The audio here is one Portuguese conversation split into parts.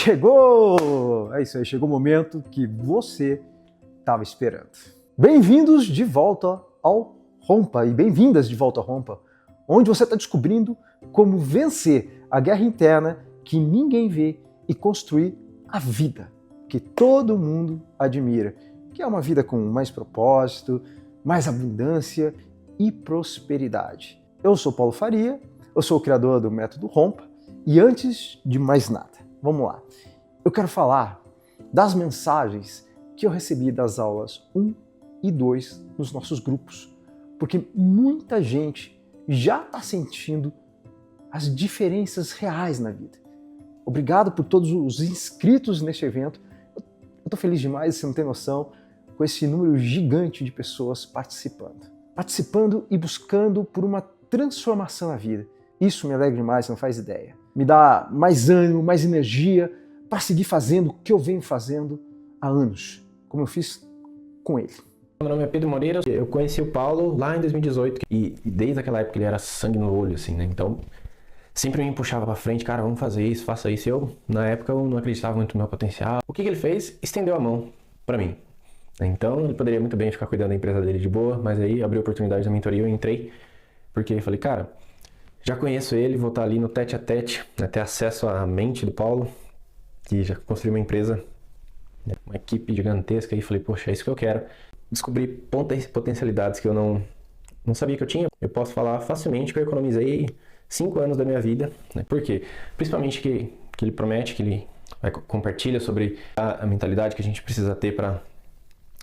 Chegou! É isso aí, chegou o momento que você estava esperando. Bem-vindos de volta ao Rompa e bem-vindas de volta ao Rompa, onde você está descobrindo como vencer a guerra interna que ninguém vê e construir a vida que todo mundo admira, que é uma vida com mais propósito, mais abundância e prosperidade. Eu sou Paulo Faria, eu sou o criador do Método Rompa e antes de mais nada, vamos lá. Eu quero falar das mensagens que eu recebi das aulas 1 e 2 nos nossos grupos, porque muita gente já está sentindo as diferenças reais na vida. Obrigado por todos os inscritos neste evento. Eu estou feliz demais, você não tem noção, com esse número gigante de pessoas participando e buscando por uma transformação na vida. Isso me alegra demais, não faz ideia. Me dá mais ânimo, mais energia para seguir fazendo o que eu venho fazendo há anos, como eu fiz com ele. Meu nome é Pedro Moreira, eu conheci o Paulo lá em 2018 e desde aquela época ele era sangue no olho, assim, né? Então sempre me puxava pra frente, cara, vamos fazer isso, faça isso. Na época, eu não acreditava muito no meu potencial. O que ele fez? Estendeu a mão pra mim. Então ele poderia muito bem ficar cuidando da empresa dele de boa, mas aí abriu a oportunidade da mentoria, eu entrei, porque eu falei, cara, já conheço ele, vou estar ali no tete a tete, né, ter acesso à mente do Paulo, que já construiu uma empresa, né, uma equipe gigantesca, e falei, poxa, é isso que eu quero. Descobri potencialidades que eu não sabia que eu tinha. Eu posso falar facilmente que eu economizei 5 anos da minha vida, né? Por quê? Principalmente que ele promete, que ele compartilha sobre a mentalidade que a gente precisa ter para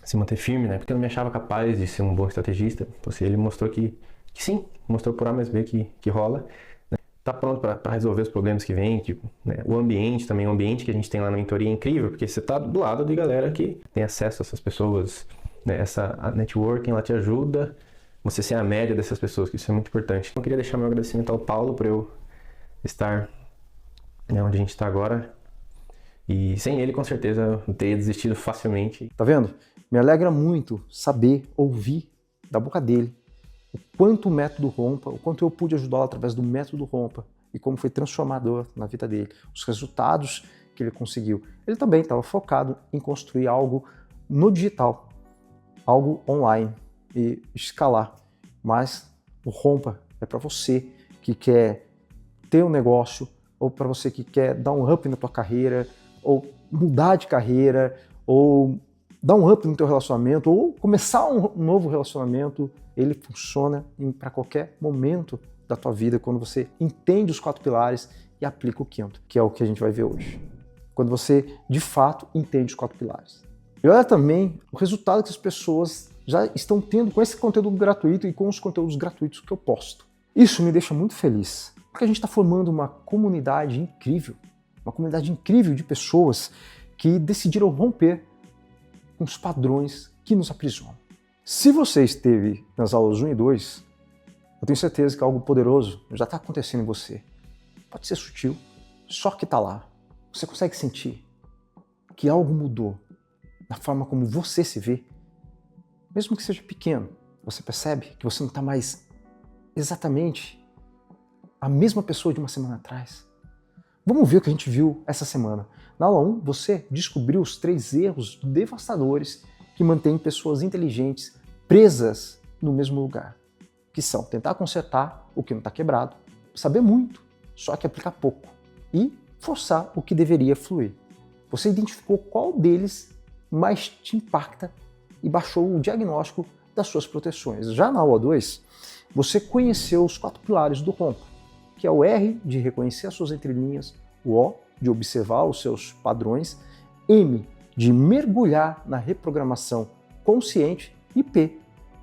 se manter firme, né? Porque eu não me achava capaz de ser um bom estrategista. Então, ele mostrou que sim, mostrou por A mais B que rola. Né? Tá pronto para resolver os problemas que vem, tipo, né? O ambiente também, o ambiente que a gente tem lá na mentoria é incrível, porque você tá do lado de galera que tem acesso a essas pessoas, né? A networking, ela te ajuda você ser a média dessas pessoas, que isso é muito importante. Então, eu queria deixar meu agradecimento ao Paulo por eu estar, né, onde a gente está agora. E sem ele, com certeza, eu teria desistido facilmente. Tá vendo? Me alegra muito saber, ouvir da boca dele o quanto o método Rompa, o quanto eu pude ajudá-lo através do método Rompa e como foi transformador na vida dele, os resultados que ele conseguiu. Ele também estava focado em construir algo no digital, algo online e escalar. Mas o Rompa é para você que quer ter um negócio ou para você que quer dar um up na tua carreira ou mudar de carreira ou dar um up no teu relacionamento ou começar um novo relacionamento. Ele funciona para qualquer momento da tua vida quando você entende os 4 pilares e aplica o 5º, que é o que a gente vai ver hoje. Quando você, de fato, entende os 4 pilares. E olha também o resultado que as pessoas já estão tendo com esse conteúdo gratuito e com os conteúdos gratuitos que eu posto. Isso me deixa muito feliz, porque a gente está formando uma comunidade incrível de pessoas que decidiram romper com os padrões que nos aprisionam. Se você esteve nas aulas 1 e 2, eu tenho certeza que algo poderoso já está acontecendo em você. Pode ser sutil, só que está lá. Você consegue sentir que algo mudou na forma como você se vê, mesmo que seja pequeno. Você percebe que você não está mais exatamente a mesma pessoa de uma semana atrás. Vamos ver o que a gente viu essa semana. Na aula 1, você descobriu os 3 erros devastadores que mantêm pessoas inteligentes presas no mesmo lugar, que são tentar consertar o que não está quebrado, saber muito, só que aplicar pouco, e forçar o que deveria fluir. Você identificou qual deles mais te impacta e baixou o diagnóstico das suas proteções. Já na aula 2, você conheceu os 4 pilares do Rompa, que é o R de reconhecer as suas entrelinhas, o O de observar os seus padrões, M de mergulhar na reprogramação consciente e P,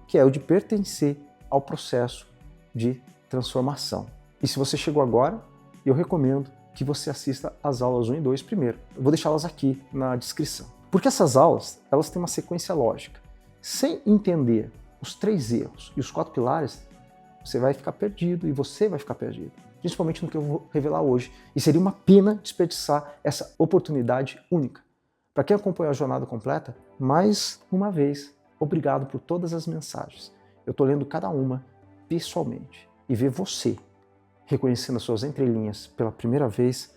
que é o de pertencer ao processo de transformação. E se você chegou agora, eu recomendo que você assista às aulas 1 e 2 primeiro. Eu vou deixá-las aqui na descrição. Porque essas aulas, elas têm uma sequência lógica. Sem entender os 3 erros e os 4 pilares, você vai ficar perdido e você vai ficar perdido. Principalmente no que eu vou revelar hoje. E seria uma pena desperdiçar essa oportunidade única. Para quem acompanhou a jornada completa, mais uma vez, obrigado por todas as mensagens. Eu estou lendo cada uma pessoalmente. E ver você reconhecendo as suas entrelinhas pela primeira vez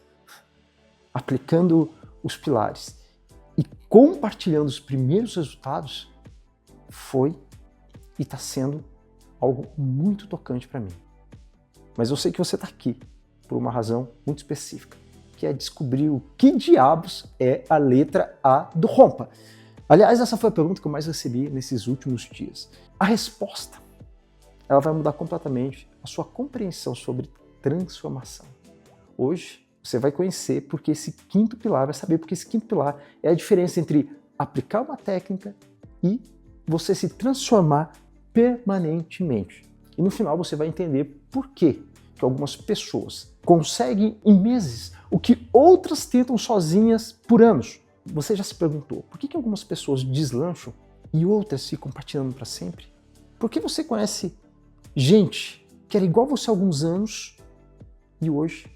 aplicando os pilares e compartilhando os primeiros resultados, foi e está sendo algo muito tocante para mim. Mas eu sei que você está aqui por uma razão muito específica, que é descobrir o que diabos é a letra A do Rompa. Aliás, essa foi a pergunta que eu mais recebi nesses últimos dias. A resposta, ela vai mudar completamente a sua compreensão sobre transformação. Hoje, você vai conhecer porque esse quinto pilar, vai saber porque esse quinto pilar é a diferença entre aplicar uma técnica e você se transformar permanentemente. E no final você vai entender por que algumas pessoas conseguem em meses o que outras tentam sozinhas por anos. Você já se perguntou por que algumas pessoas deslancham e outras ficam patinando para sempre? Porque você conhece gente que era igual a você há alguns anos e hoje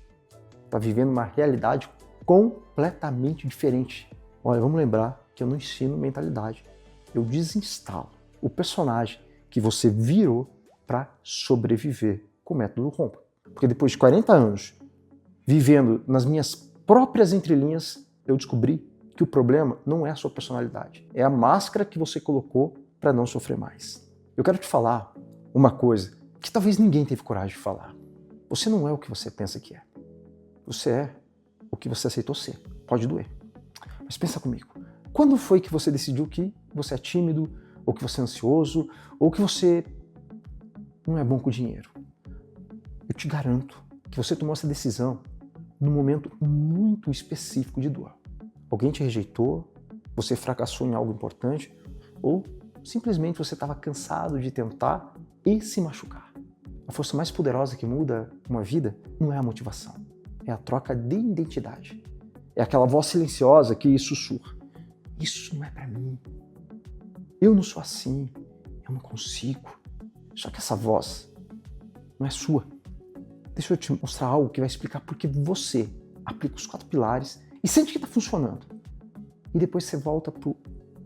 está vivendo uma realidade completamente diferente. Olha, vamos lembrar que eu não ensino mentalidade. Eu desinstalo o personagem que você virou para sobreviver com o método Rompa. Porque depois de 40 anos vivendo nas minhas próprias entrelinhas, eu descobri que o problema não é a sua personalidade, é a máscara que você colocou para não sofrer mais. Eu quero te falar uma coisa que talvez ninguém teve coragem de falar. Você não é o que você pensa que é. Você é o que você aceitou ser. Pode doer. Mas pensa comigo. Quando foi que você decidiu que você é tímido, ou que você é ansioso, ou que você não é bom com dinheiro? Eu te garanto que você tomou essa decisão num momento muito específico de dor. Alguém te rejeitou, você fracassou em algo importante, ou simplesmente você estava cansado de tentar e se machucar. A força mais poderosa que muda uma vida não é a motivação, é a troca de identidade. É aquela voz silenciosa que sussurra. Isso não é pra mim. Eu não sou assim. Eu não consigo. Só que essa voz não é sua. Deixa eu te mostrar algo que vai explicar por que você aplica os 4 pilares e sente que está funcionando. E depois você volta pro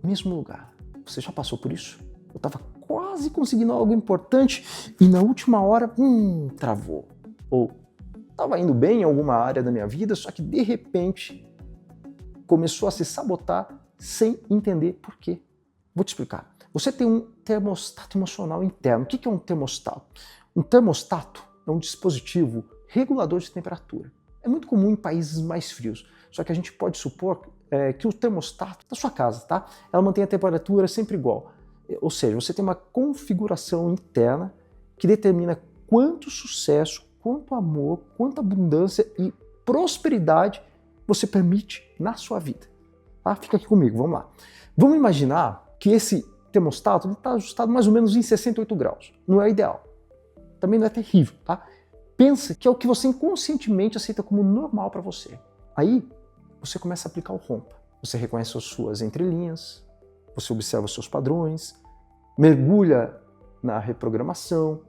mesmo lugar. Você já passou por isso? Eu estava quase conseguindo algo importante e na última hora, travou. Ou estava indo bem em alguma área da minha vida, só que de repente começou a se sabotar sem entender por quê. Vou te explicar. Você tem um termostato emocional interno. O que é um termostato? Um termostato é um dispositivo regulador de temperatura. É muito comum em países mais frios, só que a gente pode supor que o termostato da sua casa, tá? Ela mantém a temperatura sempre igual. Ou seja, você tem uma configuração interna que determina quanto sucesso, quanto amor, quanta abundância e prosperidade você permite na sua vida. Tá? Fica aqui comigo, vamos lá. Vamos imaginar que esse termostato está ajustado mais ou menos em 68 graus. Não é ideal. Também não é terrível, tá? Pensa que é o que você inconscientemente aceita como normal para você. Aí, você começa a aplicar o Rompa. Você reconhece as suas entrelinhas, você observa os seus padrões, mergulha na reprogramação,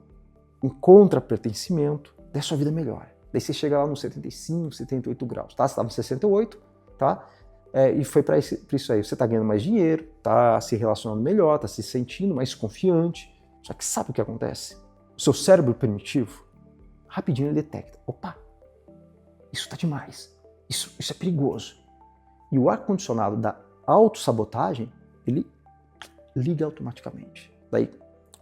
encontra pertencimento, daí a sua vida melhora. Daí você chega lá nos 75, 78 graus, tá? Você estava em 68, tá? E foi para isso aí. Você está ganhando mais dinheiro, está se relacionando melhor, está se sentindo mais confiante. Só que sabe o que acontece? O seu cérebro primitivo, rapidinho ele detecta. Opa, isso está demais. Isso é perigoso. E o ar-condicionado da autossabotagem, ele liga automaticamente. Daí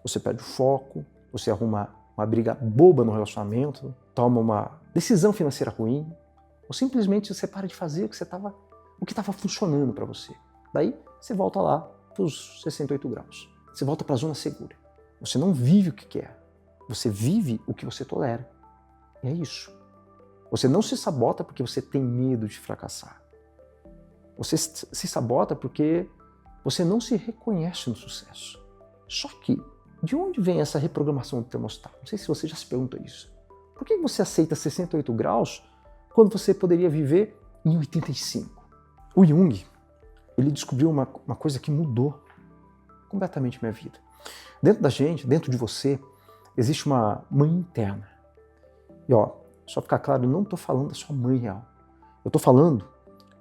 você perde o foco, você arruma uma briga boba no relacionamento, toma uma decisão financeira ruim, ou simplesmente você para de fazer o que estava funcionando para você. Daí você volta lá para os 68 graus. Você volta para a zona segura. Você não vive o que quer. Você vive o que você tolera. E é isso. Você não se sabota porque você tem medo de fracassar. Você se sabota porque você não se reconhece no sucesso. Só que, de onde vem essa reprogramação do termostato? Não sei se você já se perguntou isso. Por que você aceita 68 graus quando você poderia viver em 85? O Jung, ele descobriu uma coisa que mudou completamente minha vida. Dentro da gente, dentro de você, existe uma mãe interna. E só ficar claro, eu não estou falando da sua mãe real. Eu estou falando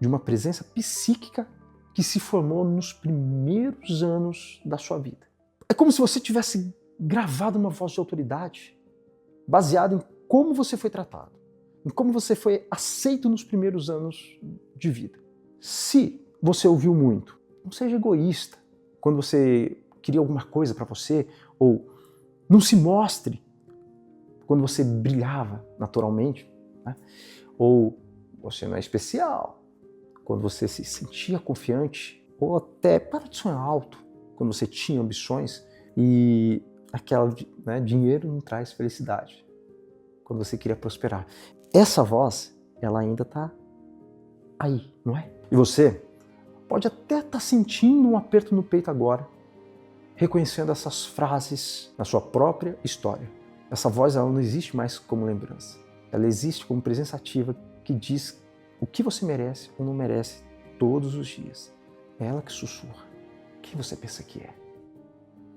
de uma presença psíquica que se formou nos primeiros anos da sua vida. É como se você tivesse gravado uma voz de autoridade baseada em como você foi tratado. em como você foi aceito nos primeiros anos de vida. Se você ouviu muito, não seja egoísta quando você queria alguma coisa para você, ou não se mostre quando você brilhava naturalmente, né? Ou você não é especial, quando você se sentia confiante, ou até para de sonhar alto, quando você tinha ambições e aquela, né, dinheiro não traz felicidade, quando você queria prosperar. Essa voz, ela ainda está aí, não é? E você pode até estar sentindo um aperto no peito agora, reconhecendo essas frases na sua própria história. Essa voz, ela não existe mais como lembrança. Ela existe como presença ativa que diz o que você merece ou não merece todos os dias. É ela que sussurra. Quem você pensa que é?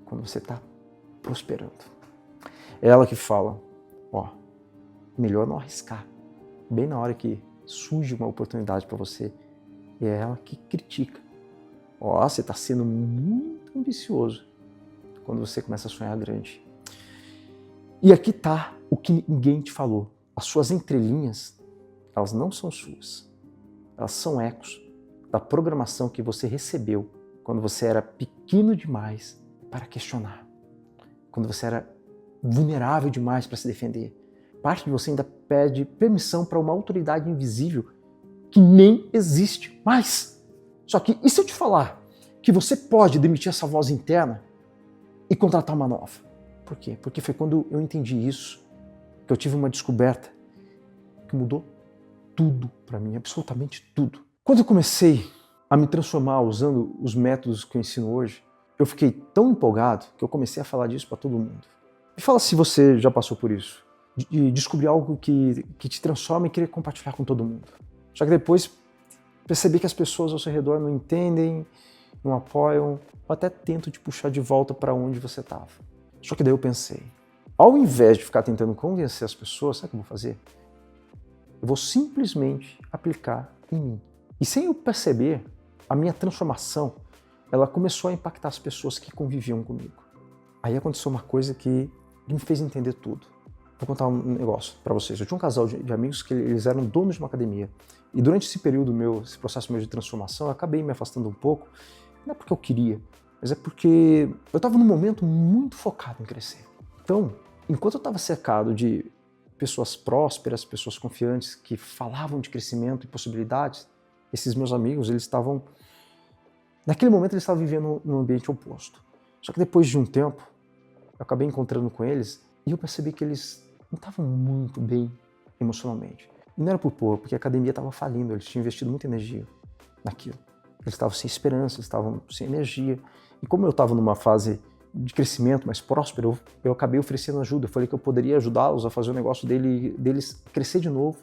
Quando você está prosperando. É ela que fala, ó, melhor não arriscar. Bem na hora que surge uma oportunidade para você. E é ela que critica. Ó, você está sendo muito ambicioso quando você começa a sonhar grande. E aqui está o que ninguém te falou. As suas entrelinhas, elas não são suas. Elas são ecos da programação que você recebeu quando você era pequeno demais para questionar. Quando você era vulnerável demais para se defender. Parte de você ainda pede permissão para uma autoridade invisível que nem existe mais. Só que, e se eu te falar que você pode demitir essa voz interna e contratar uma nova? Por quê? Porque foi quando eu entendi isso, que eu tive uma descoberta que mudou tudo para mim, absolutamente tudo. Quando eu comecei a me transformar usando os métodos que eu ensino hoje, eu fiquei tão empolgado que eu comecei a falar disso para todo mundo. Me fala se você já passou por isso, de descobrir algo que te transforma e querer compartilhar com todo mundo. Só que depois percebi que as pessoas ao seu redor não entendem, não apoiam, ou até tentam te puxar de volta para onde você estava. Só que daí eu pensei, ao invés de ficar tentando convencer as pessoas, sabe o que eu vou fazer? Eu vou simplesmente aplicar em mim. E sem eu perceber, a minha transformação, ela começou a impactar as pessoas que conviviam comigo. Aí aconteceu uma coisa que me fez entender tudo. Vou contar um negócio para vocês. Eu tinha um casal de amigos que eles eram donos de uma academia. E durante esse período meu, esse processo meu de transformação, eu acabei me afastando um pouco. Não é porque eu queria, mas é porque eu estava num momento muito focado em crescer. Então, enquanto eu estava cercado de pessoas prósperas, pessoas confiantes, que falavam de crescimento e possibilidades, esses meus amigos, eles estavam... Naquele momento, eles estavam vivendo num ambiente oposto. Só que depois de um tempo, eu acabei encontrando com eles e eu percebi que eles não estavam muito bem emocionalmente. E não era por pouco, porque a academia estava falindo, eles tinham investido muita energia naquilo. Eles estavam sem esperança, eles estavam sem energia. E como eu estava numa fase de crescimento mais próspero, eu acabei oferecendo ajuda. Eu falei que eu poderia ajudá-los a fazer o negócio deles crescer de novo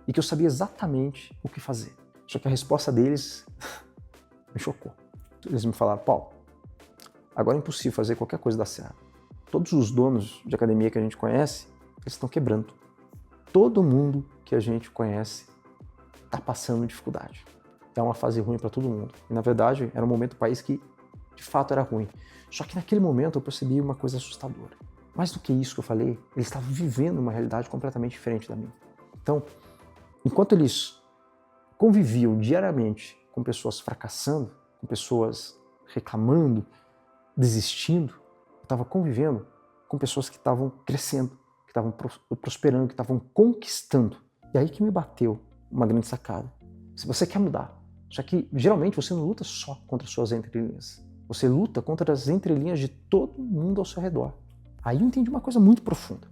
e que eu sabia exatamente o que fazer. Só que a resposta deles me chocou. Eles me falaram, Paulo, agora é impossível fazer qualquer coisa dar certo. Todos os donos de academia que a gente conhece, eles estão quebrando. Todo mundo que a gente conhece está passando dificuldade. É uma fase ruim para todo mundo. E, na verdade, era um momento do país que, de fato, era ruim. Só que naquele momento eu percebi uma coisa assustadora. Mais do que isso que eu falei, eles estavam vivendo uma realidade completamente diferente da minha. Então, enquanto eles conviviam diariamente com pessoas fracassando, com pessoas reclamando, desistindo, eu estava convivendo com pessoas que estavam crescendo, que estavam prosperando, que estavam conquistando. E aí que me bateu uma grande sacada. Se você quer mudar, só que geralmente você não luta só contra as suas entrelinhas. Você luta contra as entrelinhas de todo mundo ao seu redor. Aí eu entendi uma coisa muito profunda.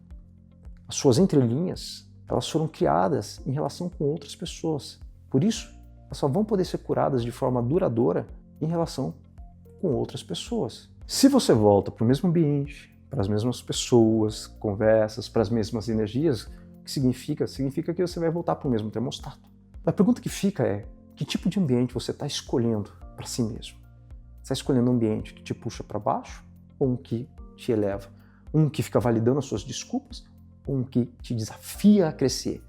As suas entrelinhas, elas foram criadas em relação com outras pessoas. Por isso, elas só vão poder ser curadas de forma duradoura em relação com outras pessoas. Se você volta para o mesmo ambiente, para as mesmas pessoas, conversas, para as mesmas energias, o que significa? Significa que você vai voltar para o mesmo termostato. A pergunta que fica é, que tipo de ambiente você está escolhendo para si mesmo? Você está escolhendo um ambiente que te puxa para baixo ou um que te eleva? Um que fica validando as suas desculpas ou um que te desafia a crescer?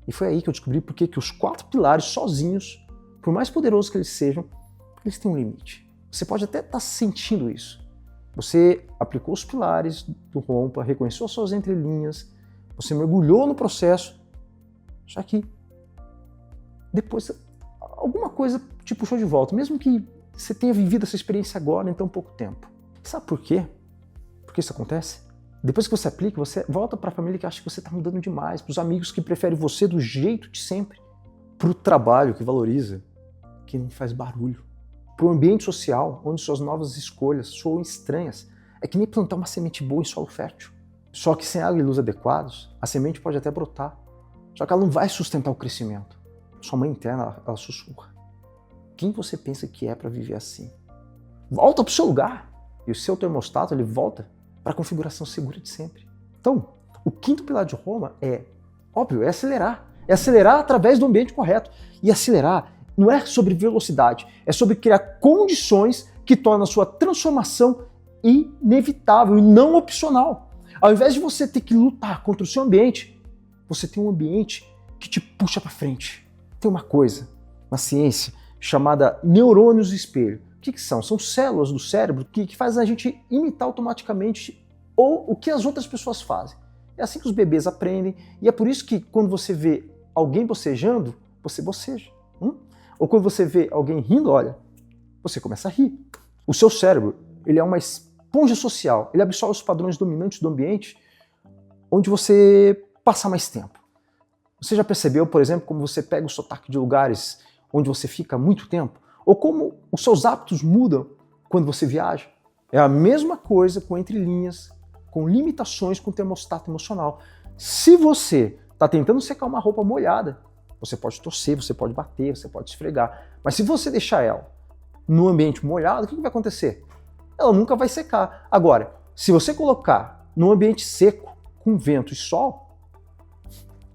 E foi aí que eu descobri por que os 4 pilares sozinhos, por mais poderosos que eles sejam, eles têm um limite. Você pode até estar sentindo isso. Você aplicou os pilares do Rompa, reconheceu as suas entrelinhas, você mergulhou no processo, Só que depois alguma coisa te puxou de volta, mesmo que você tenha vivido essa experiência agora em tão pouco tempo. Sabe por quê? Por que isso acontece? Depois que você aplica, você volta para a família que acha que você está mudando demais, para os amigos que preferem você do jeito de sempre, para o trabalho que valoriza, que não faz barulho, para o ambiente social onde suas novas escolhas soam estranhas. É que nem plantar uma semente boa em solo fértil. Só que sem água e luz adequados, a semente pode até brotar, só que ela não vai sustentar o crescimento. Sua mãe interna, ela sussurra. Quem você pensa que é para viver assim? Volta para o seu lugar. E o seu termostato, ele volta para a configuração segura de sempre. Então, o quinto pilar de Roma é, óbvio, é acelerar. É acelerar através do ambiente correto. E acelerar não é sobre velocidade, é sobre criar condições que tornam a sua transformação inevitável e não opcional. Ao invés de você ter que lutar contra o seu ambiente, você tem um ambiente que te puxa para frente. Tem uma coisa na ciência chamada neurônios espelho. O que são? São células do cérebro que fazem a gente imitar automaticamente o que as outras pessoas fazem. É assim que os bebês aprendem, e é por isso que quando você vê alguém bocejando, você boceja. Ou quando você vê alguém rindo, olha, você começa a rir. O seu cérebro, ele é uma esponja social, ele absorve os padrões dominantes do ambiente onde você passa mais tempo. Você já percebeu, por exemplo, como você pega o sotaque de lugares onde você fica muito tempo? Ou como os seus hábitos mudam quando você viaja? É a mesma coisa com entrelinhas, com limitações com o termostato emocional. Se você está tentando secar uma roupa molhada, você pode torcer, você pode bater, você pode esfregar. Mas se você deixar ela no ambiente molhado, o que vai acontecer? Ela nunca vai secar. Agora, se você colocar num ambiente seco, com vento e sol,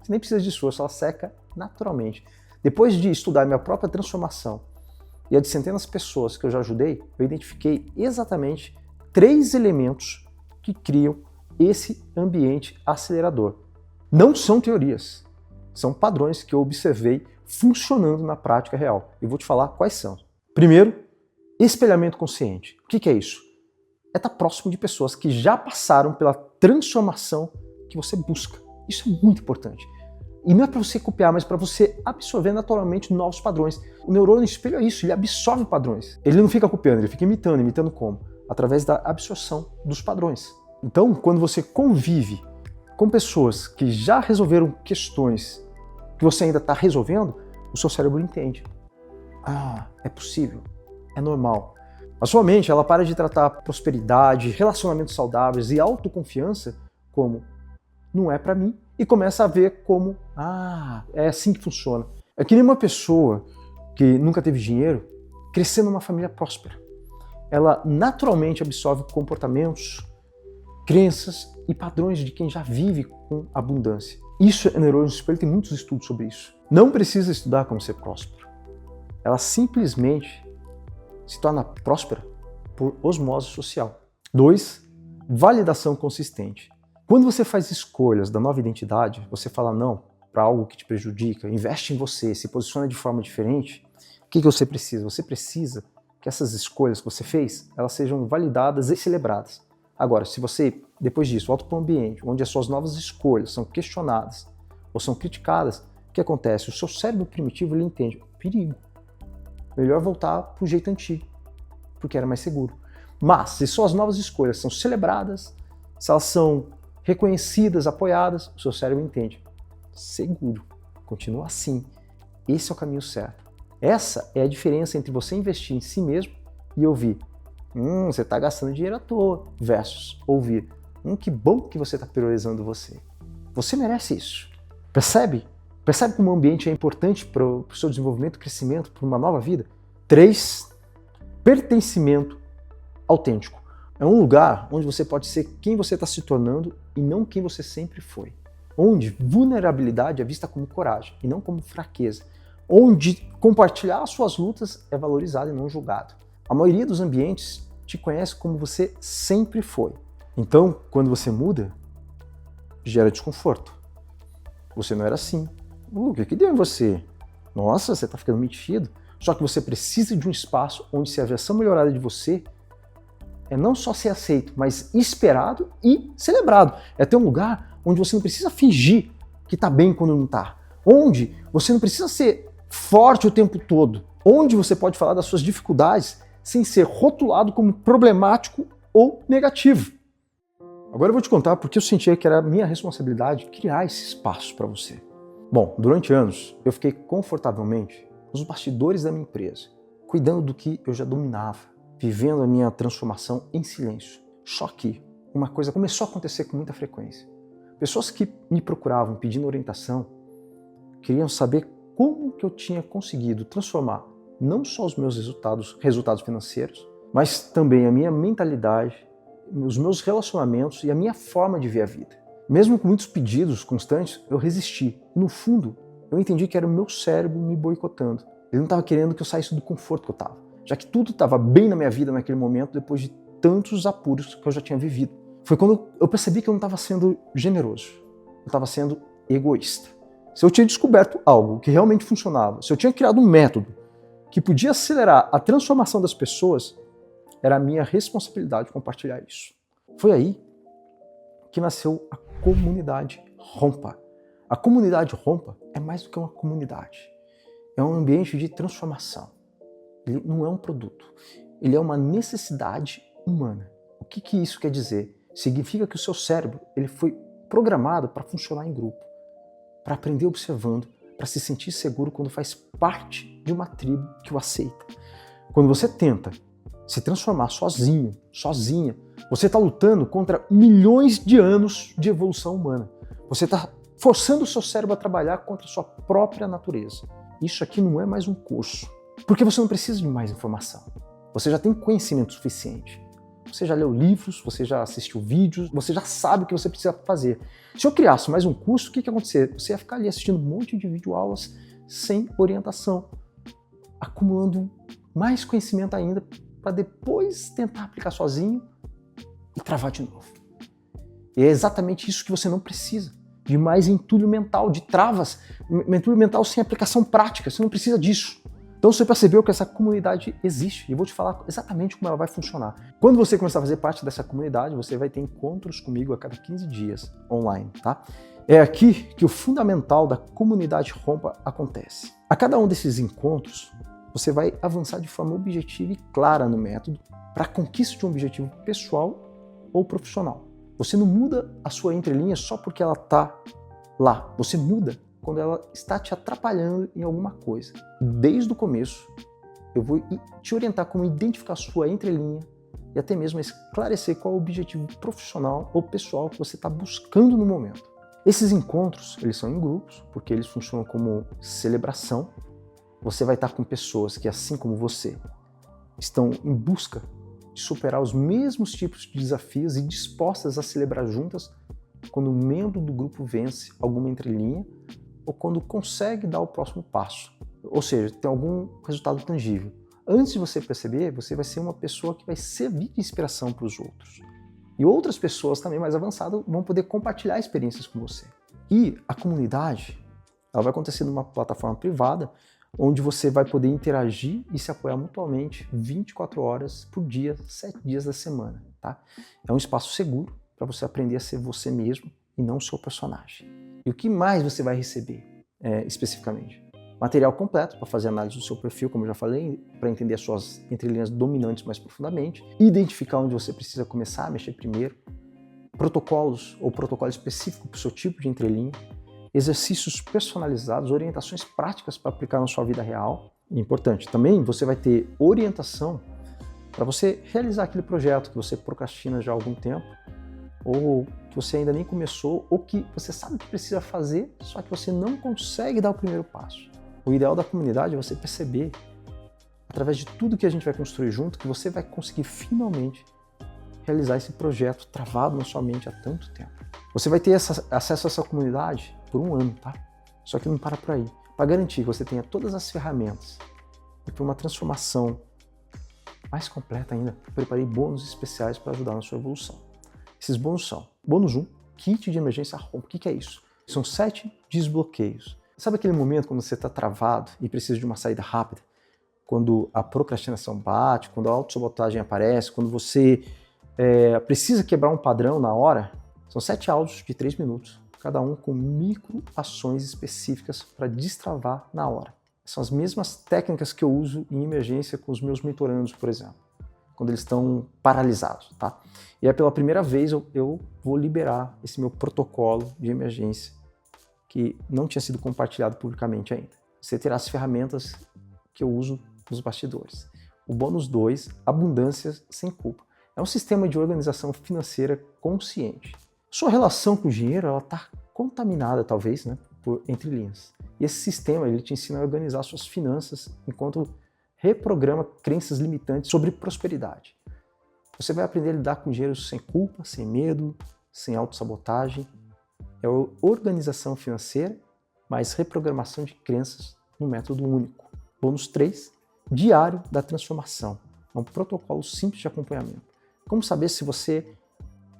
você nem precisa de esforço, ela seca naturalmente. Depois de estudar minha própria transformação e a de centenas de pessoas que eu já ajudei, eu identifiquei exatamente 3 elementos que criam esse ambiente acelerador. Não são teorias, são padrões que eu observei funcionando na prática real. Eu vou te falar quais são. Primeiro, espelhamento consciente. O que é isso? É estar próximo de pessoas que já passaram pela transformação que você busca. Isso é muito importante. E não é para você copiar, mas para você absorver naturalmente novos padrões. O neurônio espelho é isso, ele absorve padrões. Ele não fica copiando, ele fica imitando. Imitando como? Através da absorção dos padrões. Então, quando você convive com pessoas que já resolveram questões que você ainda está resolvendo, o seu cérebro entende. Ah, é possível, é normal. A sua mente, ela para de tratar prosperidade, relacionamentos saudáveis e autoconfiança como não é para mim, e começa a ver como, é assim que funciona. É que nem uma pessoa que nunca teve dinheiro crescer numa família próspera. Ela naturalmente absorve comportamentos, crenças e padrões de quem já vive com abundância. Isso é neurônio espelho, tem muitos estudos sobre isso. Não precisa estudar como ser próspero. Ela simplesmente se torna próspera por osmose social. 2, validação consistente. Quando você faz escolhas da nova identidade, você fala não para algo que te prejudica, investe em você, se posiciona de forma diferente, o que você precisa? Você precisa que essas escolhas que você fez, elas sejam validadas e celebradas. Agora, se você, depois disso, volta para um ambiente onde as suas novas escolhas são questionadas ou são criticadas, o que acontece? O seu cérebro primitivo, ele entende, perigo. Melhor voltar para o jeito antigo, porque era mais seguro. Mas, se suas novas escolhas são celebradas, se elas são reconhecidas, apoiadas, o seu cérebro entende. Seguro, continua assim. Esse é o caminho certo. Essa é a diferença entre você investir em si mesmo e ouvir, você está gastando dinheiro à toa, versus ouvir, que bom que você está priorizando você. Você merece isso. Percebe? Percebe como o ambiente é importante para o seu desenvolvimento, crescimento, para uma nova vida? 3, pertencimento autêntico. É um lugar onde você pode ser quem você está se tornando e não quem você sempre foi. Onde vulnerabilidade é vista como coragem e não como fraqueza. Onde compartilhar as suas lutas é valorizado e não julgado. A maioria dos ambientes te conhece como você sempre foi. Então, quando você muda, gera desconforto. Você não era assim. O que deu em você? Nossa, você está ficando metido. Só que você precisa de um espaço onde se a versão melhorada de você é não só ser aceito, mas esperado e celebrado. É ter um lugar onde você não precisa fingir que está bem quando não está. onde você não precisa ser forte o tempo todo, onde você pode falar das suas dificuldades sem ser rotulado como problemático ou negativo. Agora eu vou te contar porque eu sentia que era minha responsabilidade criar esse espaço para você. Bom, durante anos eu fiquei confortavelmente nos bastidores da minha empresa, cuidando do que eu já dominava, vivendo a minha transformação em silêncio. Só que uma coisa começou a acontecer com muita frequência. Pessoas que me procuravam pedindo orientação queriam saber como que eu tinha conseguido transformar não só os meus resultados financeiros, mas também a minha mentalidade, os meus relacionamentos e a minha forma de ver a vida. Mesmo com muitos pedidos constantes, eu resisti. E no fundo, eu entendi que era o meu cérebro me boicotando. Ele não estava querendo que eu saísse do conforto que eu estava, já que tudo estava bem na minha vida naquele momento, depois de tantos apuros que eu já tinha vivido. Foi quando eu percebi que eu não estava sendo generoso, eu estava sendo egoísta. Se eu tinha descoberto algo que realmente funcionava, se eu tinha criado um método que podia acelerar a transformação das pessoas, era a minha responsabilidade compartilhar isso. Foi aí que nasceu a comunidade Rompa. A comunidade Rompa é mais do que uma comunidade. É um ambiente de transformação. Ele não é um produto. Ele é uma necessidade humana. O que isso quer dizer? Significa que o seu cérebro ele foi programado para funcionar em grupo, para aprender observando, para se sentir seguro quando faz parte de uma tribo que o aceita. Quando você tenta se transformar sozinho, sozinha, você está lutando contra milhões de anos de evolução humana. Você está forçando o seu cérebro a trabalhar contra a sua própria natureza. Isso aqui não é mais um curso, porque você não precisa de mais informação. Você já tem conhecimento suficiente. Você já leu livros, você já assistiu vídeos, você já sabe o que você precisa fazer. Se eu criasse mais um curso, o que ia acontecer? Você ia ficar ali assistindo um monte de videoaulas sem orientação, acumulando mais conhecimento ainda para depois tentar aplicar sozinho e travar de novo. E é exatamente isso que você não precisa, de mais entulho mental, de travas, entulho mental sem aplicação prática, você não precisa disso. Então você percebeu que essa comunidade existe e eu vou te falar exatamente como ela vai funcionar. Quando você começar a fazer parte dessa comunidade, você vai ter encontros comigo a cada 15 dias online, tá? É aqui que o fundamental da comunidade Rompa acontece. A cada um desses encontros, você vai avançar de forma objetiva e clara no método para a conquista de um objetivo pessoal ou profissional. Você não muda a sua entrelinha só porque ela está lá. Você muda quando ela está te atrapalhando em alguma coisa. Desde o começo, eu vou te orientar como identificar a sua entrelinha e até mesmo esclarecer qual é o objetivo profissional ou pessoal que você está buscando no momento. Esses encontros, eles são em grupos, porque eles funcionam como celebração. Você vai estar com pessoas que, assim como você, estão em busca de superar os mesmos tipos de desafios e dispostas a celebrar juntas quando um membro do grupo vence alguma entrelinha ou quando consegue dar o próximo passo, ou seja, tem algum resultado tangível. Antes de você perceber, você vai ser uma pessoa que vai servir de inspiração para os outros. E outras pessoas também mais avançadas vão poder compartilhar experiências com você. E a comunidade, ela vai acontecer numa plataforma privada, onde você vai poder interagir e se apoiar mutuamente 24 horas por dia, 7 dias da semana, tá? É um espaço seguro para você aprender a ser você mesmo e não o seu personagem. E o que mais você vai receber, especificamente? Material completo para fazer análise do seu perfil, como eu já falei, para entender as suas entrelinhas dominantes mais profundamente, identificar onde você precisa começar a mexer primeiro, protocolos ou protocolo específico para o seu tipo de entrelinha, exercícios personalizados, orientações práticas para aplicar na sua vida real. E importante, também você vai ter orientação para você realizar aquele projeto que você procrastina já há algum tempo, ou que você ainda nem começou, ou que você sabe que precisa fazer, só que você não consegue dar o primeiro passo. O ideal da comunidade é você perceber, através de tudo que a gente vai construir junto, que você vai conseguir finalmente realizar esse projeto travado na sua mente há tanto tempo. Você vai ter acesso a essa comunidade por 1 ano, tá? Só que não para por aí. Para garantir que você tenha todas as ferramentas e para uma transformação mais completa ainda, eu preparei bônus especiais para ajudar na sua evolução. Esses bônus são: bônus 1, kit de emergência Rompa. O que é isso? São 7 desbloqueios. Sabe aquele momento quando você está travado e precisa de uma saída rápida? Quando a procrastinação bate, quando a autossabotagem aparece, quando você precisa quebrar um padrão na hora? São 7 áudios de 3 minutos. cada um com microações específicas para destravar na hora. São as mesmas técnicas que eu uso em emergência com os meus mentorandos, por exemplo, quando eles estão paralisados, tá? E aí pela primeira vez eu vou liberar esse meu protocolo de emergência que não tinha sido compartilhado publicamente ainda. Você terá as ferramentas que eu uso nos bastidores. O bônus 2, abundância sem culpa. É um sistema de organização financeira consciente. Sua relação com o dinheiro, ela está contaminada, talvez, né, por entre linhas. E esse sistema, ele te ensina a organizar suas finanças enquanto reprograma crenças limitantes sobre prosperidade. Você vai aprender a lidar com dinheiro sem culpa, sem medo, sem autossabotagem. É organização financeira, mais reprogramação de crenças no método único. Bônus 3, diário da transformação. É um protocolo simples de acompanhamento. Como saber se você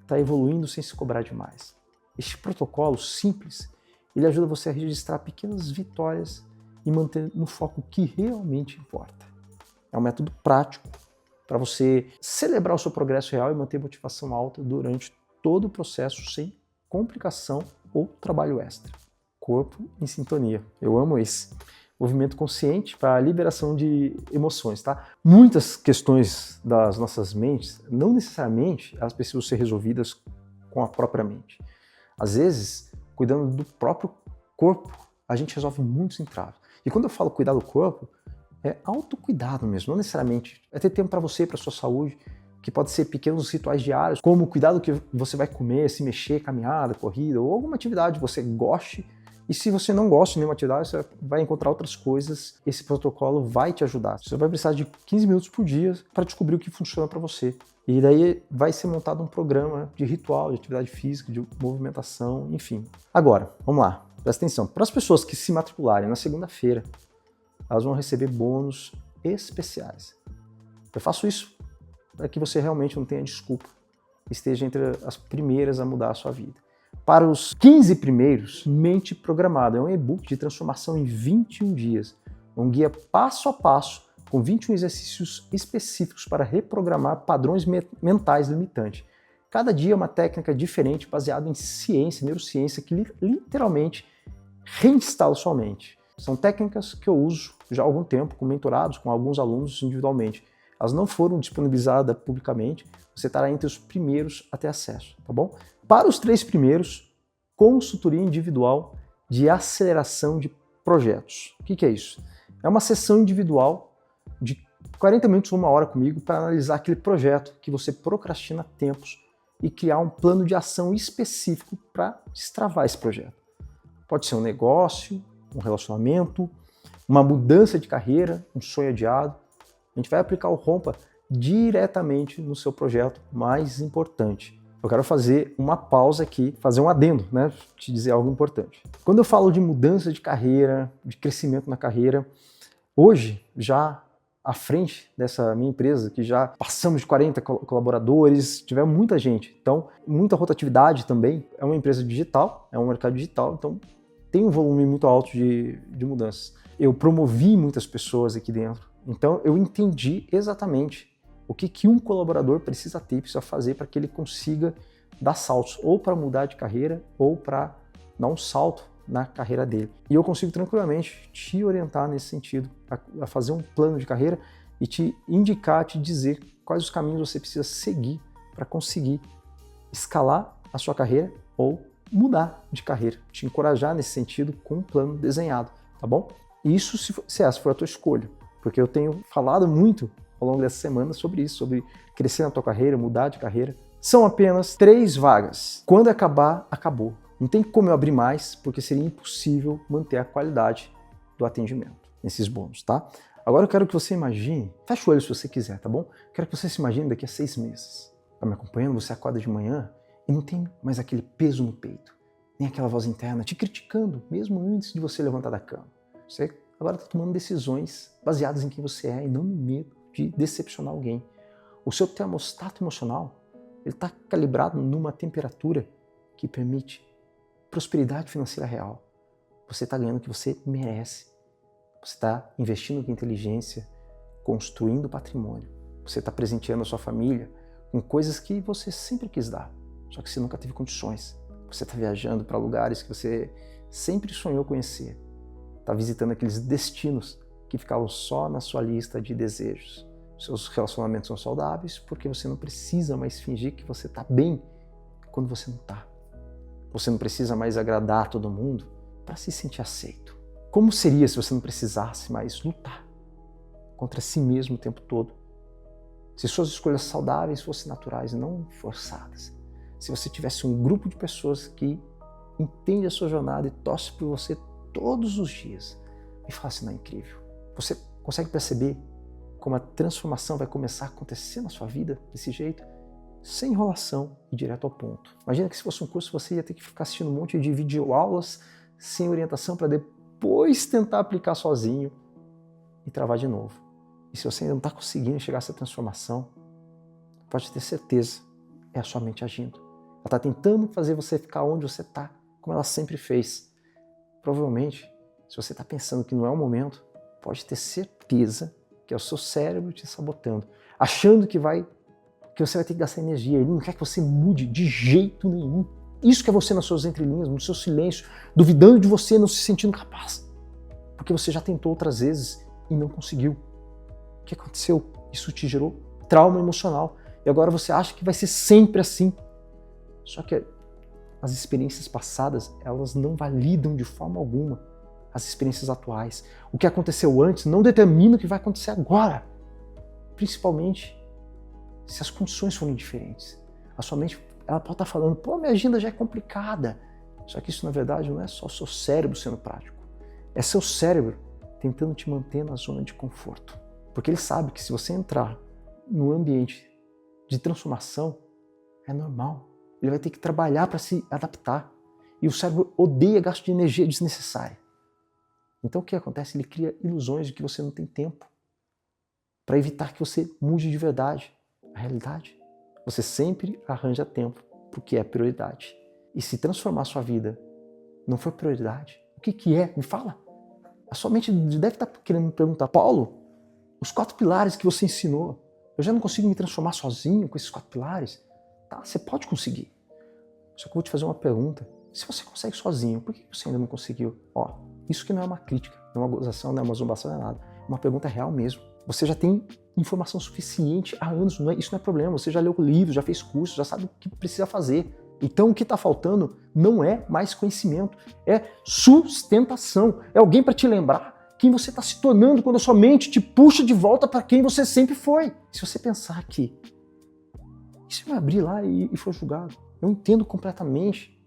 está evoluindo sem se cobrar demais? Este protocolo simples, ele ajuda você a registrar pequenas vitórias e manter no foco o que realmente importa. É um método prático para você celebrar o seu progresso real e manter motivação alta durante todo o processo sem complicação ou trabalho extra. Corpo em sintonia. Eu amo esse. Movimento consciente para a liberação de emoções, tá? Muitas questões das nossas mentes, não necessariamente elas precisam ser resolvidas com a própria mente. Às vezes, cuidando do próprio corpo, a gente resolve muitos entraves. E quando eu falo cuidar do corpo, é autocuidado mesmo, não necessariamente. É ter tempo para você, para sua saúde, que pode ser pequenos rituais diários, como cuidar do que você vai comer, se mexer, caminhada, corrida, ou alguma atividade que você goste. E se você não gosta de nenhuma atividade, você vai encontrar outras coisas. Esse protocolo vai te ajudar. Você vai precisar de 15 minutos por dia para descobrir o que funciona para você. E daí vai ser montado um programa de ritual, de atividade física, de movimentação, enfim. Agora, vamos lá, presta atenção. Para as pessoas que se matricularem na segunda-feira, elas vão receber bônus especiais. Eu faço isso para que você realmente não tenha desculpa, esteja entre as primeiras a mudar a sua vida. Para os 15 primeiros, Mente Programada é um e-book de transformação em 21 dias, um guia passo a passo com 21 exercícios específicos para reprogramar padrões mentais limitantes. Cada dia é uma técnica diferente baseada em ciência, neurociência, que literalmente reinstala sua mente. São técnicas que eu uso já há algum tempo com mentorados, com alguns alunos individualmente. Elas não foram disponibilizadas publicamente, você estará entre os primeiros a ter acesso, tá bom? Para os 3 primeiros, consultoria individual de aceleração de projetos. O que é isso? É uma sessão individual de 40 minutos ou 1 hora comigo para analisar aquele projeto que você procrastina há tempos e criar um plano de ação específico para destravar esse projeto. Pode ser um negócio, um relacionamento, uma mudança de carreira, um sonho adiado. A gente vai aplicar o Rompa diretamente no seu projeto mais importante. Eu quero fazer uma pausa aqui, fazer um adendo, né? Te dizer algo importante. Quando eu falo de mudança de carreira, de crescimento na carreira, hoje, já à frente dessa minha empresa, que já passamos de 40 colaboradores, tivemos muita gente, então muita rotatividade também. É uma empresa digital, é um mercado digital, então tem um volume muito alto de mudanças. Eu promovi muitas pessoas aqui dentro, então eu entendi exatamente o que um colaborador precisa ter, precisa fazer para que ele consiga dar saltos, ou para mudar de carreira, ou para dar um salto na carreira dele. E eu consigo tranquilamente te orientar nesse sentido, a fazer um plano de carreira e te indicar, te dizer quais os caminhos você precisa seguir para conseguir escalar a sua carreira ou mudar de carreira. Te encorajar nesse sentido com um plano desenhado, tá bom? Isso se essa for a tua escolha, porque eu tenho falado muito ao longo dessa semana sobre isso, sobre crescer na tua carreira, mudar de carreira. São apenas 3 vagas. Quando acabar, acabou. Não tem como eu abrir mais, porque seria impossível manter a qualidade do atendimento nesses bônus, tá? Agora eu quero que você imagine, fecha o olho se você quiser, tá bom? Quero que você se imagine daqui a 6 meses. Tá me acompanhando? Você acorda de manhã e não tem mais aquele peso no peito, nem aquela voz interna te criticando, mesmo antes de você levantar da cama. Você agora está tomando decisões baseadas em quem você é e não no medo de decepcionar alguém. O seu termostato emocional ele está calibrado numa temperatura que permite prosperidade financeira real. Você está ganhando o que você merece. Você está investindo com inteligência, construindo patrimônio. Você está presenteando a sua família com coisas que você sempre quis dar, só que você nunca teve condições. Você está viajando para lugares que você sempre sonhou conhecer. Está visitando aqueles destinos que ficavam só na sua lista de desejos. Seus relacionamentos são saudáveis porque você não precisa mais fingir que você está bem quando você não está. Você não precisa mais agradar todo mundo para se sentir aceito. Como seria se você não precisasse mais lutar contra si mesmo o tempo todo? Se suas escolhas saudáveis fossem naturais e não forçadas. Se você tivesse um grupo de pessoas que entende a sua jornada e torce por você todos os dias e fala assim, não é incrível. Você consegue perceber como a transformação vai começar a acontecer na sua vida desse jeito? Sem enrolação e direto ao ponto. Imagina que se fosse um curso você ia ter que ficar assistindo um monte de videoaulas sem orientação para depois tentar aplicar sozinho e travar de novo. E se você ainda não está conseguindo chegar a essa transformação, pode ter certeza, é a sua mente agindo. Ela está tentando fazer você ficar onde você está, como ela sempre fez. Provavelmente, se você está pensando que não é o momento, pode ter certeza que é o seu cérebro te sabotando, achando que você vai ter que gastar energia. Ele não quer que você mude de jeito nenhum. Isso que é você nas suas entrelinhas, no seu silêncio, duvidando de você, não se sentindo capaz. Porque você já tentou outras vezes e não conseguiu. O que aconteceu? Isso te gerou trauma emocional. E agora você acha que vai ser sempre assim. Só que as experiências passadas, elas não validam de forma alguma as experiências atuais. O que aconteceu antes não determina o que vai acontecer agora. Principalmente se as condições forem diferentes. A sua mente, ela pode estar falando, pô, minha agenda já é complicada. Só que isso, na verdade, não é só o seu cérebro sendo prático. É seu cérebro tentando te manter na zona de conforto. Porque ele sabe que se você entrar num ambiente de transformação, é normal. Ele vai ter que trabalhar para se adaptar. E o cérebro odeia gasto de energia desnecessário. Então o que acontece? Ele cria ilusões de que você não tem tempo para evitar que você mude de verdade a realidade. Você sempre arranja tempo para o que é prioridade. E se transformar a sua vida não for prioridade, o que é? Me fala. A sua mente deve estar querendo me perguntar, Paulo, os 4 pilares que você ensinou, eu já não consigo me transformar sozinho com esses 4 pilares? Tá, você pode conseguir. Só que eu vou te fazer uma pergunta. Se você consegue sozinho, por que você ainda não conseguiu? Ó, isso que não é uma crítica, não é uma gozação, não é uma zombação, não é nada. É uma pergunta real mesmo. Você já tem informação suficiente há anos, isso não é problema. Você já leu livros, já fez cursos, já sabe o que precisa fazer. Então o que está faltando não é mais conhecimento, é sustentação. É alguém para te lembrar quem você está se tornando quando a sua mente te puxa de volta para quem você sempre foi. Se você pensar que e se eu me abrir lá e for julgado? Eu entendo completamente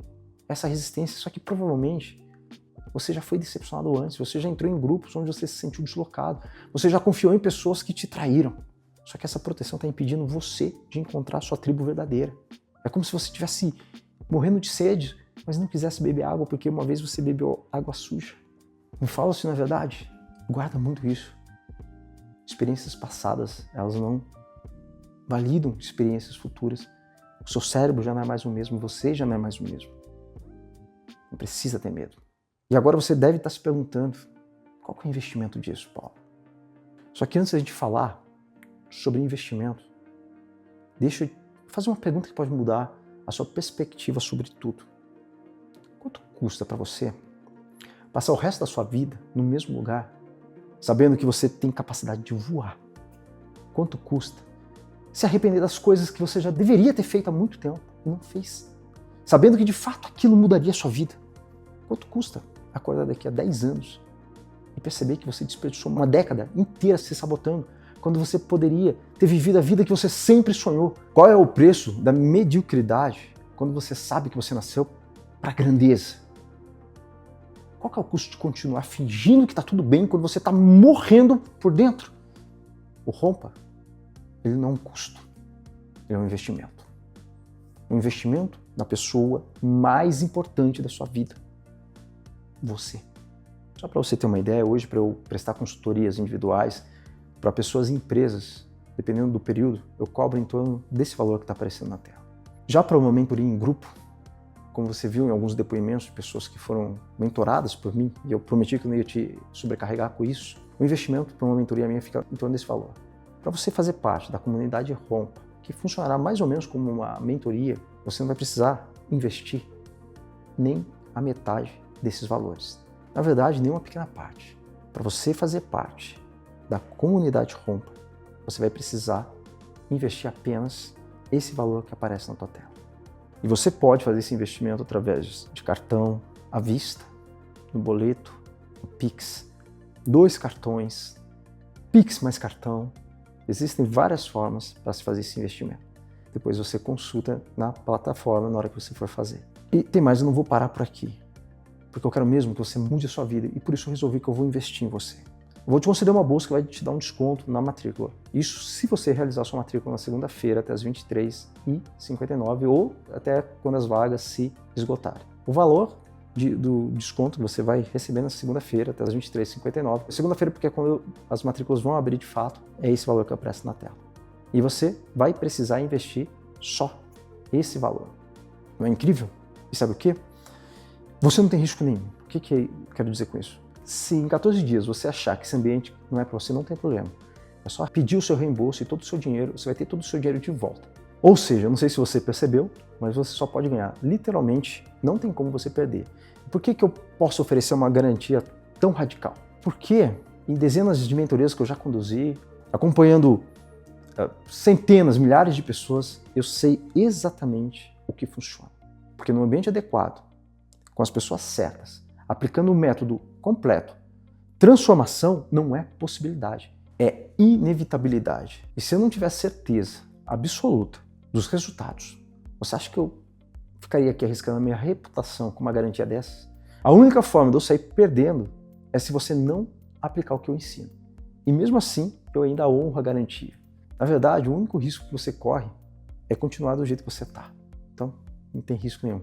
essa resistência, só que provavelmente você já foi decepcionado antes, você já entrou em grupos onde você se sentiu deslocado, você já confiou em pessoas que te traíram. Só que essa proteção está impedindo você de encontrar a sua tribo verdadeira. É como se você estivesse morrendo de sede, mas não quisesse beber água porque uma vez você bebeu água suja. Me fala se não é verdade. Guarda muito isso. Experiências passadas, elas não validam experiências futuras. O seu cérebro já não é mais o mesmo, você já não é mais o mesmo. Não precisa ter medo. E agora você deve estar se perguntando, qual que é o investimento disso, Paulo? Só que antes da gente falar sobre investimento, deixa eu fazer uma pergunta que pode mudar a sua perspectiva sobre tudo. Quanto custa para você passar o resto da sua vida no mesmo lugar, sabendo que você tem capacidade de voar? Quanto custa se arrepender das coisas que você já deveria ter feito há muito tempo e não fez, sabendo que de fato aquilo mudaria a sua vida? Quanto custa acordar daqui a 10 anos e perceber que você desperdiçou uma década inteira se sabotando, quando você poderia ter vivido a vida que você sempre sonhou? Qual é o preço da mediocridade quando você sabe que você nasceu para a grandeza? Qual que é o custo de continuar fingindo que está tudo bem quando você está morrendo por dentro? O Rompa, ele não é um custo, ele é um investimento. Um investimento na pessoa mais importante da sua vida. Você. Só para você ter uma ideia, hoje para eu prestar consultorias individuais para pessoas e empresas, dependendo do período, eu cobro em torno desse valor que está aparecendo na tela. Já para uma mentoria em grupo, como você viu em alguns depoimentos de pessoas que foram mentoradas por mim, e eu prometi que eu não ia te sobrecarregar com isso, o investimento para uma mentoria minha fica em torno desse valor. Para você fazer parte da comunidade Rompa, que funcionará mais ou menos como uma mentoria, você não vai precisar investir nem a metade desses valores. Na verdade, nem uma pequena parte. Para você fazer parte da comunidade Rompa, você vai precisar investir apenas esse valor que aparece na tua tela. E você pode fazer esse investimento através de cartão, à vista, no boleto, no Pix, 2 cartões, Pix mais cartão. Existem várias formas para se fazer esse investimento. Depois você consulta na plataforma na hora que você for fazer. E tem mais, eu não vou parar por aqui, porque eu quero mesmo que você mude a sua vida e por isso eu resolvi que eu vou investir em você. Eu vou te conceder uma bolsa que vai te dar um desconto na matrícula. Isso se você realizar sua matrícula na segunda-feira até as 23h59 ou até quando as vagas se esgotarem. O valor do desconto que você vai receber na segunda-feira até as 23h59. Segunda-feira porque é quando as matrículas vão abrir de fato, é esse valor que aparece na tela. E você vai precisar investir só esse valor. Não é incrível? E sabe o quê? Você não tem risco nenhum. O que eu quero dizer com isso? Se em 14 dias você achar que esse ambiente não é para você, não tem problema. É só pedir o seu reembolso e todo o seu dinheiro, você vai ter todo o seu dinheiro de volta. Ou seja, eu não sei se você percebeu, mas você só pode ganhar. Literalmente, não tem como você perder. Por que eu posso oferecer uma garantia tão radical? Porque em dezenas de mentorias que eu já conduzi, acompanhando centenas, milhares de pessoas, eu sei exatamente o que funciona. Porque no ambiente adequado, com as pessoas certas, aplicando o método completo, transformação não é possibilidade, é inevitabilidade. E se eu não tiver certeza absoluta dos resultados, você acha que eu ficaria aqui arriscando a minha reputação com uma garantia dessas? A única forma de eu sair perdendo é se você não aplicar o que eu ensino. E mesmo assim, eu ainda honro a garantia. Na verdade, o único risco que você corre é continuar do jeito que você está. Então, não tem risco nenhum.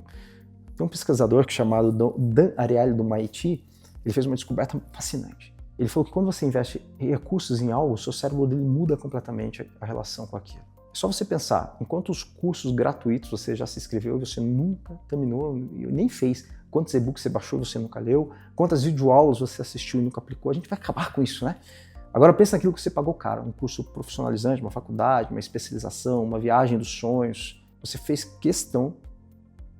Tem um pesquisador chamado Dan Ariely do MIT, ele fez uma descoberta fascinante. Ele falou que quando você investe recursos em algo, o seu cérebro dele muda completamente a relação com aquilo. É só você pensar, em quantos cursos gratuitos você já se inscreveu e você nunca terminou, nem fez, quantos e-books você baixou e você nunca leu, quantas videoaulas você assistiu e nunca aplicou, a gente vai acabar com isso, né? Agora pensa naquilo que você pagou caro, um curso profissionalizante, uma faculdade, uma especialização, uma viagem dos sonhos. Você fez questão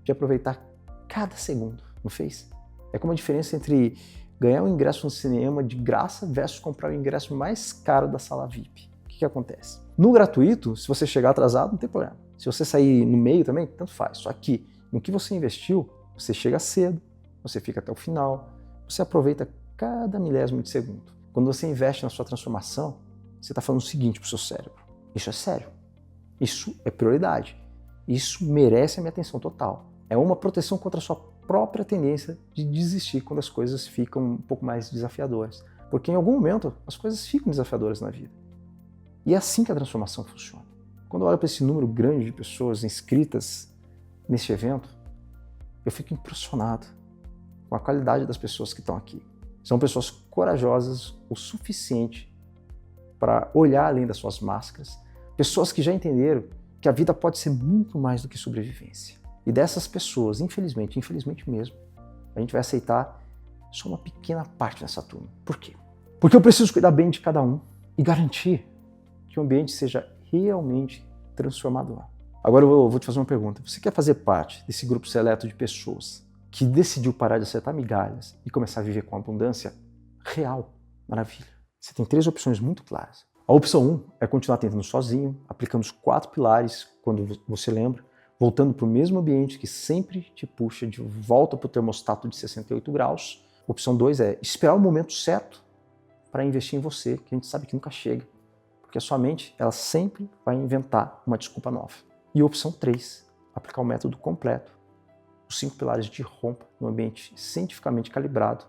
de aproveitar cada segundo, não fez? É como a diferença entre ganhar um ingresso no cinema de graça versus comprar o ingresso mais caro da sala VIP. O que acontece? No gratuito, se você chegar atrasado, não tem problema. Se você sair no meio também, tanto faz. Só que no que você investiu, você chega cedo, você fica até o final, você aproveita cada milésimo de segundo. Quando você investe na sua transformação, você está falando o seguinte para o seu cérebro: isso é sério, isso é prioridade, isso merece a minha atenção total. É uma proteção contra a sua própria tendência de desistir quando as coisas ficam um pouco mais desafiadoras. Porque em algum momento as coisas ficam desafiadoras na vida. E é assim que a transformação funciona. Quando eu olho para esse número grande de pessoas inscritas neste evento, eu fico impressionado com a qualidade das pessoas que estão aqui. São pessoas corajosas o suficiente para olhar além das suas máscaras, pessoas que já entenderam que a vida pode ser muito mais do que sobrevivência. E dessas pessoas, infelizmente mesmo, a gente vai aceitar só uma pequena parte dessa turma. Por quê? Porque eu preciso cuidar bem de cada um e garantir que o ambiente seja realmente transformador. Agora eu vou te fazer uma pergunta. Você quer fazer parte desse grupo seleto de pessoas que decidiu parar de acertar migalhas e começar a viver com abundância real? Maravilha. Você tem 3 opções muito claras. A opção 1 é continuar tentando sozinho, aplicando os 4 pilares quando você lembra, voltando para o mesmo ambiente que sempre te puxa de volta para o termostato de 68 graus. Opção 2 é esperar o momento certo para investir em você, que a gente sabe que nunca chega, porque a sua mente ela sempre vai inventar uma desculpa nova. E opção 3, aplicar o método completo, os 5 pilares de Rompa, num ambiente cientificamente calibrado,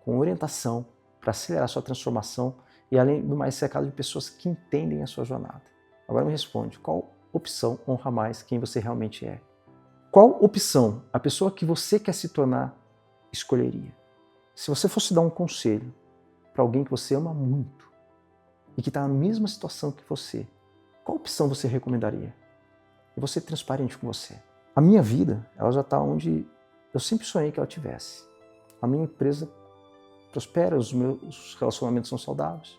com orientação para acelerar a sua transformação e, além do mais, cercado de pessoas que entendem a sua jornada. Agora me responde, qual opção honra mais quem você realmente é? Qual opção a pessoa que você quer se tornar escolheria? Se você fosse dar um conselho para alguém que você ama muito e que está na mesma situação que você, qual opção você recomendaria? Eu vou ser transparente com você. A minha vida, ela já está onde eu sempre sonhei que ela tivesse. A minha empresa prospera, os meus relacionamentos são saudáveis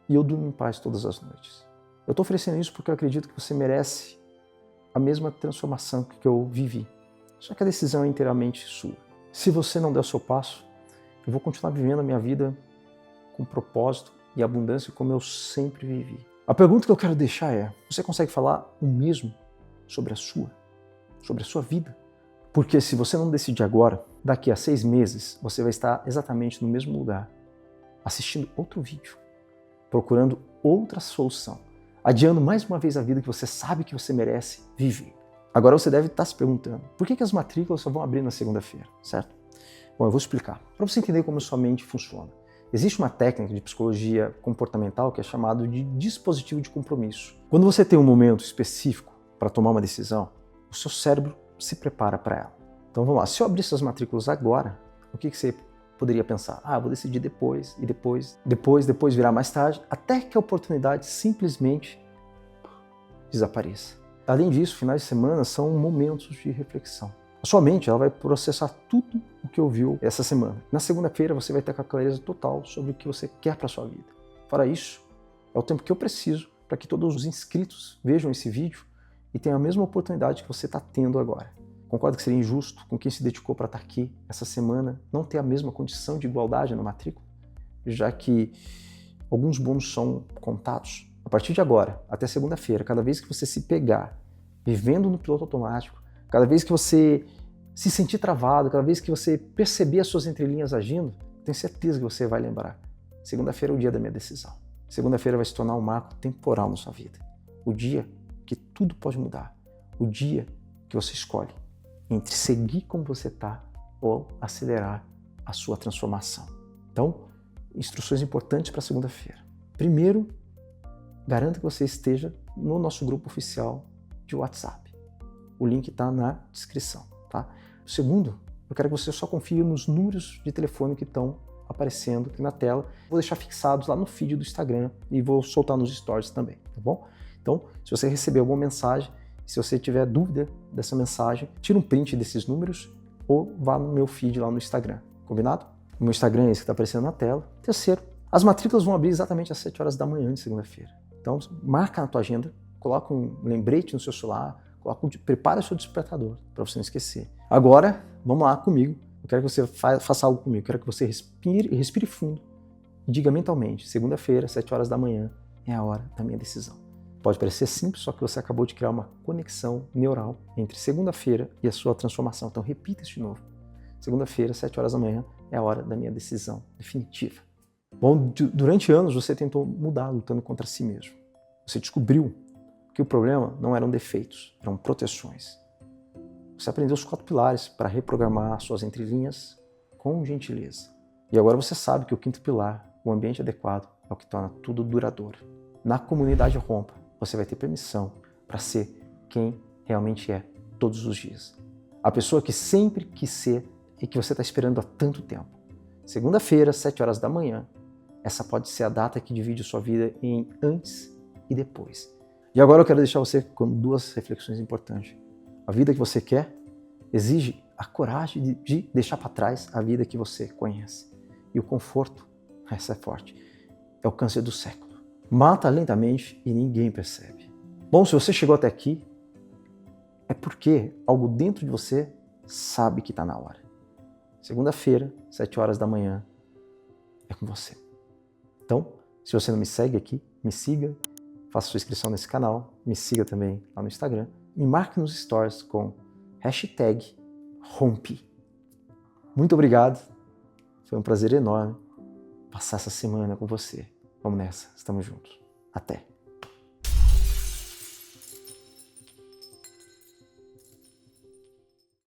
e eu durmo em paz todas as noites. Eu estou oferecendo isso porque eu acredito que você merece a mesma transformação que eu vivi. Só que a decisão é inteiramente sua. Se você não der o seu passo, eu vou continuar vivendo a minha vida com propósito e abundância como eu sempre vivi. A pergunta que eu quero deixar é, você consegue falar o mesmo sobre a sua vida? Porque se você não decidir agora, daqui a 6 meses, você vai estar exatamente no mesmo lugar, assistindo outro vídeo, procurando outra solução, adiando mais uma vez a vida que você sabe que você merece viver. Agora você deve estar se perguntando, por que as matrículas só vão abrir na segunda-feira, certo? Bom, eu vou explicar. Para você entender como a sua mente funciona. Existe uma técnica de psicologia comportamental que é chamada de dispositivo de compromisso. Quando você tem um momento específico para tomar uma decisão, o seu cérebro se prepara para ela. Então vamos lá, se eu abrisse as matrículas agora, o que você poderia pensar? Eu vou decidir depois, e depois virar mais tarde, até que a oportunidade simplesmente desapareça. Além disso, finais de semana são momentos de reflexão. A sua mente ela vai processar tudo o que ouviu essa semana. Na segunda-feira você vai ter a clareza total sobre o que você quer para a sua vida. Fora isso, é o tempo que eu preciso para que todos os inscritos vejam esse vídeo e tenham a mesma oportunidade que você está tendo agora. Concordo que seria injusto com quem se dedicou para estar aqui essa semana não ter a mesma condição de igualdade na matrícula, já que alguns bônus são contados. A partir de agora, até segunda-feira, cada vez que você se pegar vivendo no piloto automático, cada vez que você se sentir travado, cada vez que você perceber as suas entrelinhas agindo, tenho certeza que você vai lembrar. Segunda-feira é o dia da minha decisão. Segunda-feira vai se tornar um marco temporal na sua vida. O dia que tudo pode mudar. O dia que você escolhe entre seguir como você está ou acelerar a sua transformação. Então, instruções importantes para segunda-feira. Primeiro, garanta que você esteja no nosso grupo oficial de WhatsApp. O link está na descrição, tá? Segundo, eu quero que você só confie nos números de telefone que estão aparecendo aqui na tela. Vou deixar fixados lá no feed do Instagram e vou soltar nos stories também, tá bom? Então, se você receber alguma mensagem, se você tiver dúvida dessa mensagem, tira um print desses números ou vá no meu feed lá no Instagram, combinado? O meu Instagram é esse que está aparecendo na tela. Terceiro, as matrículas vão abrir exatamente às 7 horas da manhã de segunda-feira. Então, marca na tua agenda, coloca um lembrete no seu celular, prepara o seu despertador para você não esquecer. Agora, vamos lá comigo. Eu quero que você faça algo comigo. Eu quero que você respire fundo e diga mentalmente, segunda-feira, 7 horas da manhã, é a hora da minha decisão. Pode parecer simples, só que você acabou de criar uma conexão neural entre segunda-feira e a sua transformação. Então repita isso de novo. Segunda-feira, 7 horas da manhã, é a hora da minha decisão definitiva. Bom, durante anos você tentou mudar, lutando contra si mesmo. Você descobriu que o problema não eram defeitos, eram proteções. Você aprendeu os 4 pilares para reprogramar suas entrelinhas com gentileza. E agora você sabe que o 5º pilar, o ambiente adequado, é o que torna tudo duradouro. Na comunidade Rompa, você vai ter permissão para ser quem realmente é todos os dias. A pessoa que sempre quis ser e que você está esperando há tanto tempo. Segunda-feira, 7 horas da manhã, essa pode ser a data que divide a sua vida em antes e depois. E agora eu quero deixar você com 2 reflexões importantes. A vida que você quer exige a coragem de deixar para trás a vida que você conhece. E o conforto, essa é forte, é o câncer do século. Mata lentamente e ninguém percebe. Bom, se você chegou até aqui, é porque algo dentro de você sabe que está na hora. Segunda-feira, 7 horas da manhã, é com você. Então, se você não me segue aqui, me siga, faça sua inscrição nesse canal, me siga também lá no Instagram, me marque nos stories com #Rompe. Muito obrigado, foi um prazer enorme passar essa semana com você. Vamos nessa, estamos juntos. Até!